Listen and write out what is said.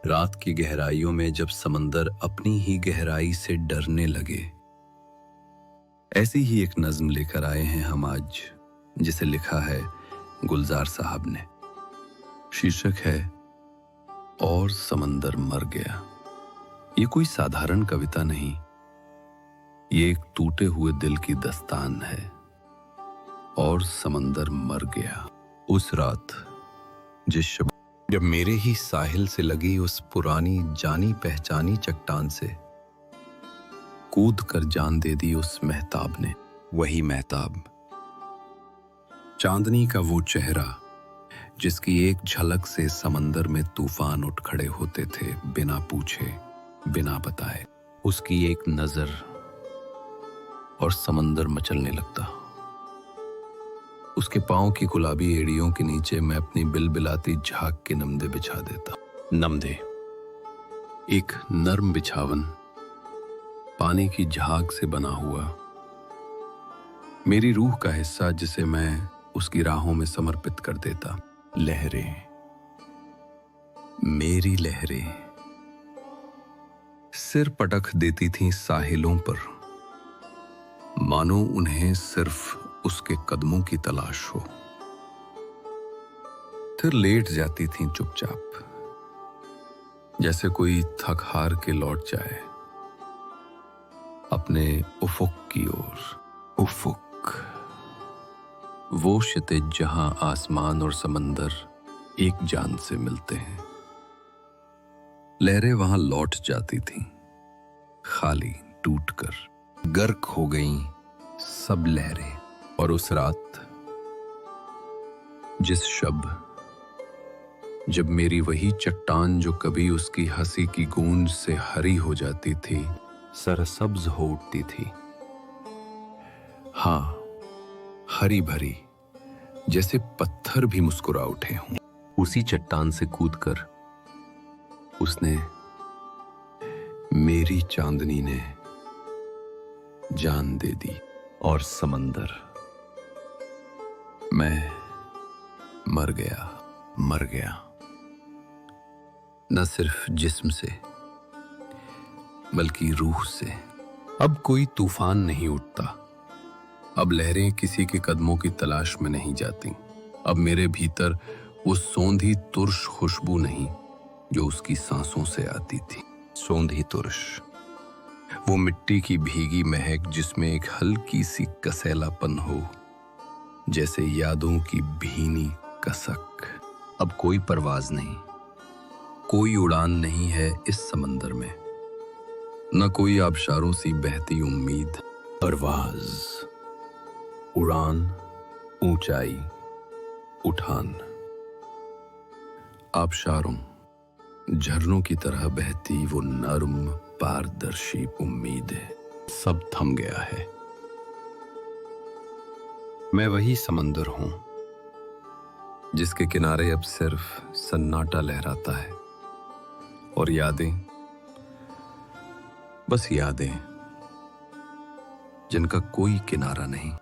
रात की गहराइयों में जब समंदर अपनी ही गहराई से डरने लगे, ऐसी ही एक नज्म लेकर आए हैं हम आज, जिसे लिखा है गुलजार साहब ने। शीर्षक है और समंदर मर गया। ये कोई साधारण कविता नहीं, ये एक टूटे हुए दिल की दस्तान है। और समंदर मर गया। उस रात जिस शब जब मेरे ही साहिल से लगी उस पुरानी जानी पहचानी चट्टान से कूद कर जान दे दी उस महताब ने। वही महताब, चांदनी का वो चेहरा जिसकी एक झलक से समंदर में तूफान उठ खड़े होते थे, बिना पूछे बिना बताए। उसकी एक नजर और समंदर मचलने लगता। उसके पांव की गुलाबी एड़ियों के नीचे मैं अपनी बिलबिलाती झाग के नमदे बिछा देता। नमदे, एक नर्म बिछावन, पानी की झाग से बना हुआ, मेरी रूह का हिस्सा जिसे मैं उसकी राहों में समर्पित कर देता। लहरें, मेरी लहरें सिर पटक देती थीं साहिलों पर, मानो उन्हें सिर्फ उसके कदमों की तलाश हो। फिर लेट जाती थीं चुपचाप, जैसे कोई थक हार के लौट जाए अपने उफुक की ओर। उफुक, वो क्षितिज जहां आसमान और समंदर एक जान से मिलते हैं। लहरें वहां लौट जाती थीं, खाली, टूटकर, गर्क हो गईं सब लहरें। और उस रात जिस शब जब मेरी वही चट्टान जो कभी उसकी हंसी की गूंज से हरी हो जाती थी, सरसब्ज हो उठती थी। हाँ, हरी भरी, जैसे पत्थर भी मुस्कुरा उठे हों। उसी चट्टान से कूदकर उसने, मेरी चांदनी ने जान दे दी। और समंदर, मैं मर गया, मर गया। न सिर्फ जिस्म से बल्कि रूह से। अब कोई तूफान नहीं उठता, अब लहरें किसी के कदमों की तलाश में नहीं जाती। अब मेरे भीतर वो सौंधी तुर्श खुशबू नहीं जो उसकी सांसों से आती थी। सौंधी तुर्श, वो मिट्टी की भीगी महक जिसमें एक हल्की सी कसैलापन हो, जैसे यादों की भीनी कसक। अब कोई परवाज नहीं, कोई उड़ान नहीं है इस समंदर में, न कोई आबशारों सी बहती उम्मीद। परवाज, उड़ान, ऊंचाई, उठान, आबशारों, झरनों की तरह बहती वो नर्म पारदर्शी उम्मीद है। सब थम गया है। मैं वही समंदर हूं जिसके किनारे अब सिर्फ सन्नाटा लहराता है और यादें, बस यादें जिनका कोई किनारा नहीं।